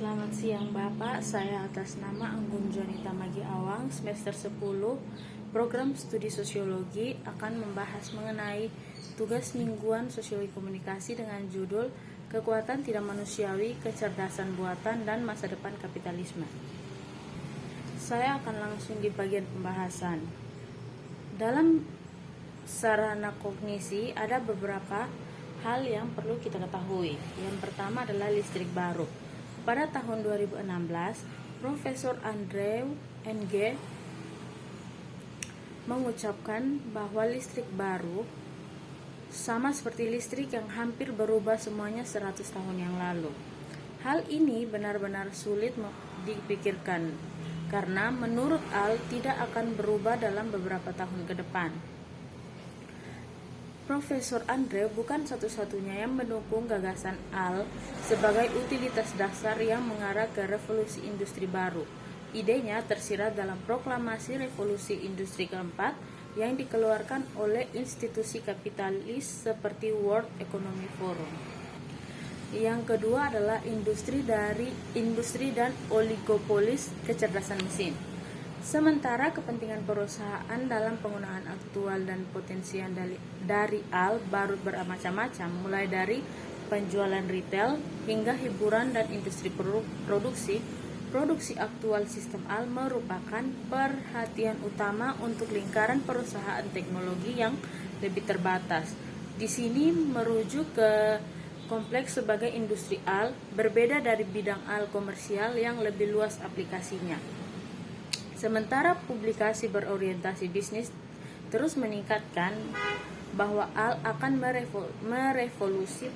Selamat siang Bapak, saya atas nama Anggun Jonita Magi Awang, semester 10, program studi sosiologi akan membahas mengenai tugas mingguan sosiologi komunikasi dengan judul Kekuatan Tidak Manusiawi, Kecerdasan Buatan, dan Masa Depan Kapitalisme. Saya akan langsung di bagian pembahasan. Dalam sarana kognisi ada beberapa hal yang perlu kita ketahui. Yang pertama adalah listrik baru. Pada tahun 2016, Profesor Andrew Ng mengucapkan bahwa listrik baru sama seperti listrik yang hampir berubah semuanya 100 tahun yang lalu. Hal ini benar-benar sulit dipikirkan karena menurut Al tidak akan berubah dalam beberapa tahun ke depan. Profesor Andre bukan satu-satunya yang mendukung gagasan Al sebagai utilitas dasar yang mengarah ke revolusi industri baru. Idenya tersirat dalam proklamasi revolusi industri keempat yang dikeluarkan oleh institusi kapitalis seperti World Economic Forum. Yang kedua adalah industri dan oligopolis kecerdasan mesin. Sementara kepentingan perusahaan dalam penggunaan aktual dan potensial dari Al baru bermacam-macam, mulai dari penjualan retail hingga hiburan dan industri produksi aktual sistem Al merupakan perhatian utama untuk lingkaran perusahaan teknologi yang lebih terbatas. Di sini merujuk ke kompleks sebagai industri Al, berbeda dari bidang Al komersial yang lebih luas aplikasinya. Sementara publikasi berorientasi bisnis terus meningkatkan bahwa Al akan merevolusi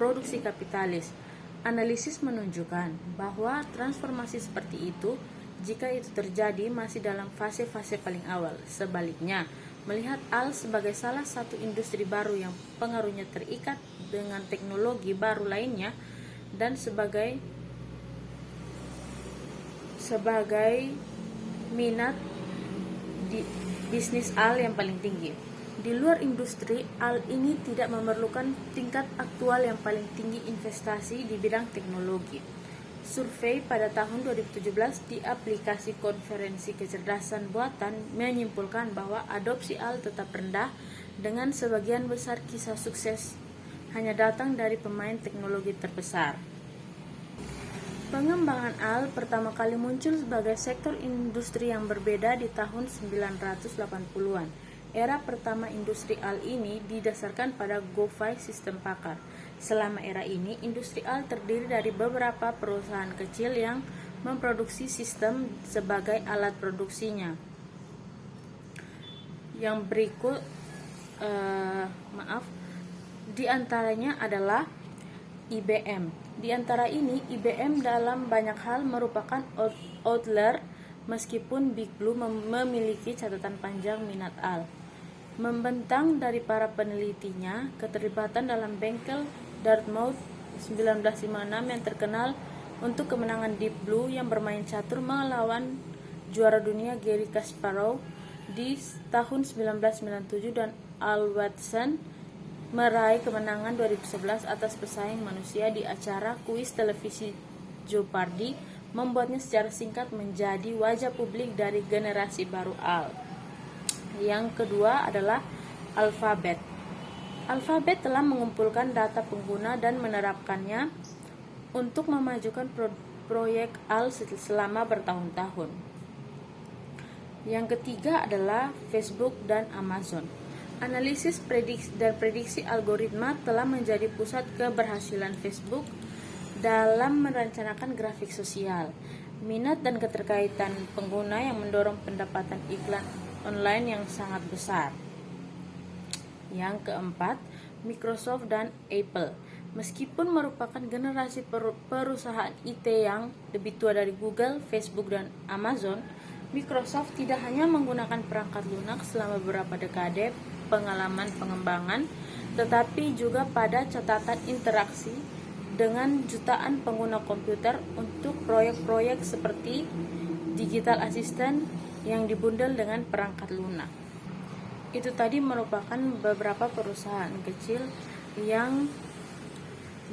produksi kapitalis. Analisis menunjukkan bahwa transformasi seperti itu, jika itu terjadi, masih dalam fase-fase paling awal. Sebaliknya, melihat Al sebagai salah satu industri baru yang pengaruhnya terikat dengan teknologi baru lainnya dan sebagai minat di bisnis Al yang paling tinggi. Di luar industri, Al ini tidak memerlukan tingkat aktual yang paling tinggi investasi di bidang teknologi. Survei pada tahun 2017 di aplikasi konferensi kecerdasan buatan menyimpulkan bahwa adopsi Al tetap rendah dengan sebagian besar kisah sukses hanya datang dari pemain teknologi terbesar. Pengembangan Al pertama kali muncul sebagai sektor industri yang berbeda di tahun 1980-an. Era pertama industri Al ini didasarkan pada GoFi sistem pakar. Selama era ini, industri Al terdiri dari beberapa perusahaan kecil yang memproduksi sistem sebagai alat produksinya. Yang berikut di antaranya adalah IBM. Di antara ini, IBM dalam banyak hal merupakan outlier meskipun Big Blue memiliki catatan panjang minat Al. Membentang dari para penelitinya, keterlibatan dalam bengkel Dartmouth 1956 yang terkenal untuk kemenangan Deep Blue yang bermain catur melawan juara dunia Garry Kasparov di tahun 1997 dan Al Watson meraih kemenangan 2011 atas pesaing manusia di acara kuis televisi Jeopardy membuatnya secara singkat menjadi wajah publik dari generasi baru Al. Yang kedua adalah Alphabet. Alphabet telah mengumpulkan data pengguna dan menerapkannya untuk memajukan proyek Al selama bertahun-tahun. Yang ketiga adalah Facebook dan Amazon. Analisis prediksi algoritma telah menjadi pusat keberhasilan Facebook dalam merencanakan grafik sosial, minat dan keterkaitan pengguna yang mendorong pendapatan iklan online yang sangat besar. Yang keempat, Microsoft dan Apple. Meskipun merupakan generasi perusahaan IT yang lebih tua dari Google, Facebook, dan Amazon, Microsoft tidak hanya menggunakan perangkat lunak selama beberapa dekade pengalaman pengembangan, tetapi juga pada catatan interaksi dengan jutaan pengguna komputer untuk proyek-proyek seperti digital assistant yang dibundel dengan perangkat lunak. Itu tadi merupakan beberapa perusahaan kecil yang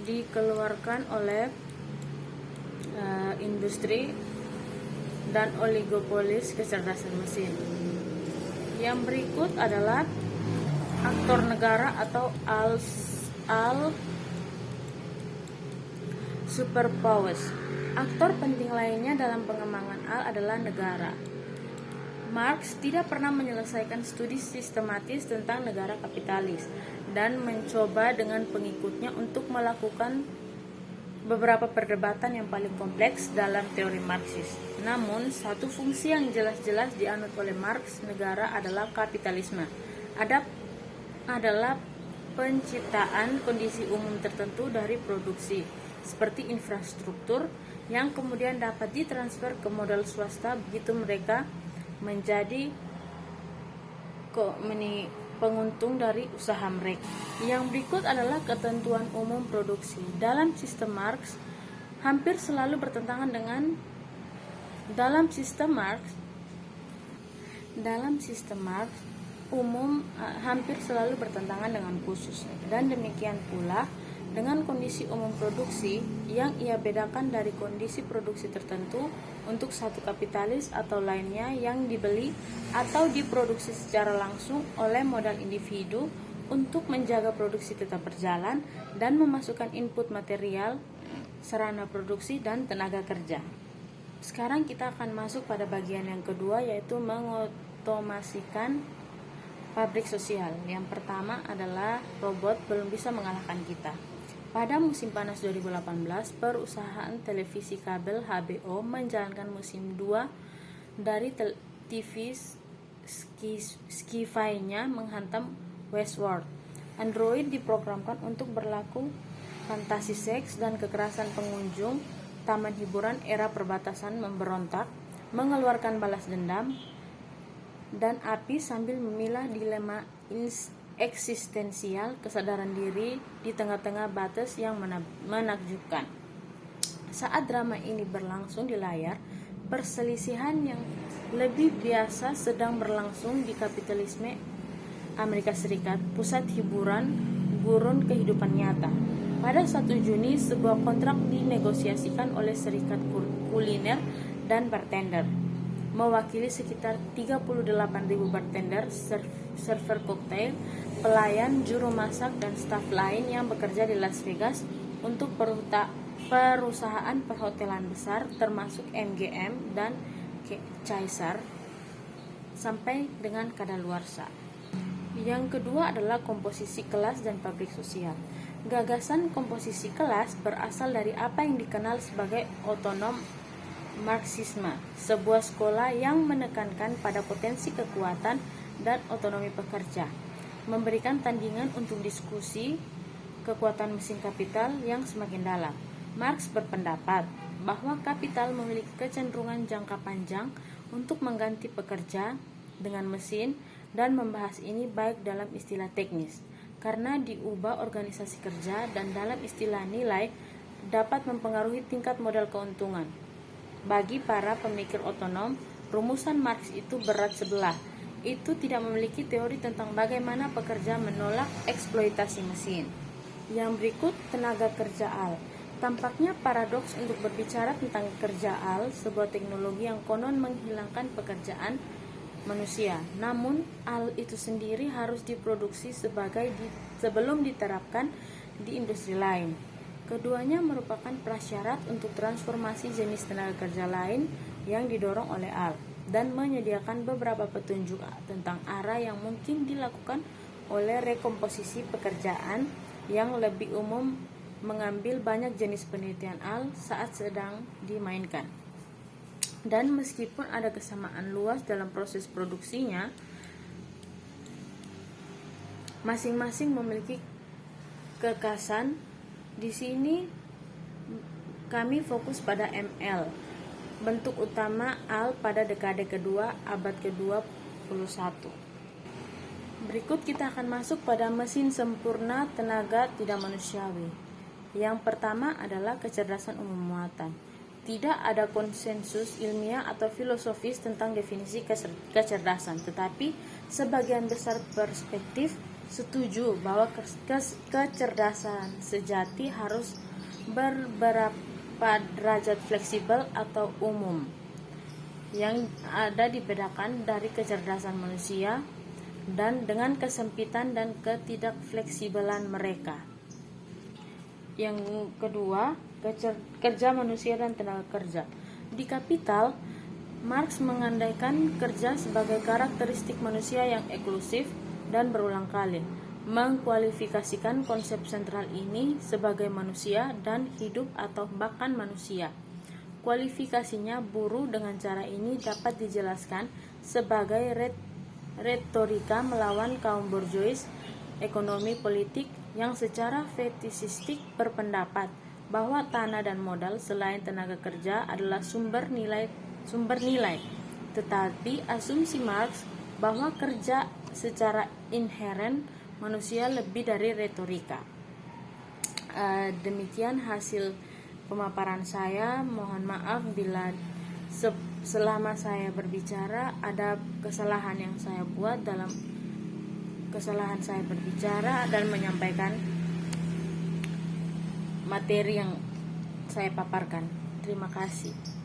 dikeluarkan oleh industri dan oligopolis kecerdasan mesin. Yang berikut adalah aktor negara atau all superpowers. Aktor penting lainnya dalam pengembangan AL adalah negara. Marx tidak pernah menyelesaikan studi sistematis tentang negara kapitalis dan mencoba dengan pengikutnya untuk melakukan beberapa perdebatan yang paling kompleks dalam teori Marxis. Namun, satu fungsi yang jelas-jelas dianut oleh Marx negara adalah kapitalisme. Adalah penciptaan kondisi umum tertentu dari produksi, seperti infrastruktur, yang kemudian dapat ditransfer ke modal swasta begitu mereka menjadi penguntung dari usaha mereka. Yang berikut adalah ketentuan umum produksi. Dalam sistem Marx hampir selalu bertentangan dengan hampir selalu bertentangan dengan khusus, dan demikian pula dengan kondisi umum produksi yang ia bedakan dari kondisi produksi tertentu untuk satu kapitalis atau lainnya yang dibeli atau diproduksi secara langsung oleh modal individu untuk menjaga produksi tetap berjalan dan memasukkan input material, sarana produksi, dan tenaga kerja. Sekarang kita akan masuk pada bagian yang kedua, yaitu mengotomasikan pabrik sosial. Yang pertama adalah robot belum bisa mengalahkan kita. Pada musim panas 2018, perusahaan televisi kabel HBO menjalankan musim 2 dari TV Sci-Fi-nya menghantam Westworld. Android diprogramkan untuk berlaku fantasi seks dan kekerasan pengunjung taman hiburan era perbatasan memberontak, mengeluarkan balas dendam dan api sambil memilah dilema eksistensial kesadaran diri di tengah-tengah batas yang menakjubkan. Saat drama ini berlangsung di layar, perselisihan yang lebih biasa sedang berlangsung di kapitalisme Amerika Serikat, pusat hiburan gurun kehidupan nyata. Pada 1 Juni, sebuah kontrak dinegosiasikan oleh Serikat Kuliner dan Bartender, mewakili sekitar 38.000 bartender, server koktail, pelayan, juru masak, dan staf lain yang bekerja di Las Vegas untuk perusahaan perhotelan besar termasuk MGM dan Caesar sampai dengan kadaluarsa. Yang kedua adalah komposisi kelas dan pabrik sosial. Gagasan komposisi kelas berasal dari apa yang dikenal sebagai otonom Marxisme, sebuah sekolah yang menekankan pada potensi kekuatan dan otonomi pekerja, memberikan tandingan untuk diskusi kekuatan mesin kapital yang semakin dalam. Marx berpendapat bahwa kapital memiliki kecenderungan jangka panjang untuk mengganti pekerja dengan mesin, dan membahas ini baik dalam istilah teknis, karena diubah organisasi kerja, dan dalam istilah nilai dapat mempengaruhi tingkat modal keuntungan. Bagi para pemikir otonom, rumusan Marx itu berat sebelah. Itu tidak memiliki teori tentang bagaimana pekerja menolak eksploitasi mesin. Yang berikut, tenaga kerja AL. Tampaknya paradoks untuk berbicara tentang kerja AL, sebuah teknologi yang konon menghilangkan pekerjaan manusia. Namun, AL itu sendiri harus diproduksi sebelum diterapkan di industri lain. Keduanya merupakan prasyarat untuk transformasi jenis tenaga kerja lain yang didorong oleh AL, dan menyediakan beberapa petunjuk tentang arah yang mungkin dilakukan oleh rekomposisi pekerjaan yang lebih umum mengambil banyak jenis penelitian AL saat sedang dimainkan. Dan meskipun ada kesamaan luas dalam proses produksinya, masing-masing memiliki kekhasan. Di sini kami fokus pada ML, bentuk utama AL pada dekade kedua abad ke-21. Berikut kita akan masuk pada mesin sempurna tenaga tidak manusiawi. Yang pertama adalah kecerdasan umum muatan. Tidak ada konsensus ilmiah atau filosofis tentang definisi kecerdasan, tetapi sebagian besar perspektif setuju bahwa kecerdasan sejati harus berupa derajat fleksibel atau umum yang ada dibedakan dari kecerdasan manusia dan dengan kesempitan dan ketidakfleksibelan mereka. Yang kedua, kerja manusia dan tenaga kerja. Di Kapital, Marx mengandaikan kerja sebagai karakteristik manusia yang eksklusif dan berulang kali mengkualifikasikan konsep sentral ini sebagai manusia dan hidup atau bahkan manusia. Kualifikasinya buruh dengan cara ini dapat dijelaskan sebagai retorika melawan kaum borjuis ekonomi politik yang secara fetisistik berpendapat bahwa tanah dan modal selain tenaga kerja adalah sumber nilai. Tetapi asumsi Marx bahwa kerja secara inheren manusia lebih dari retorika. Demikian hasil pemaparan saya. Mohon maaf bila selama saya berbicara ada kesalahan yang saya buat dalam kesalahan saya berbicara dan menyampaikan materi yang saya paparkan. Terima kasih.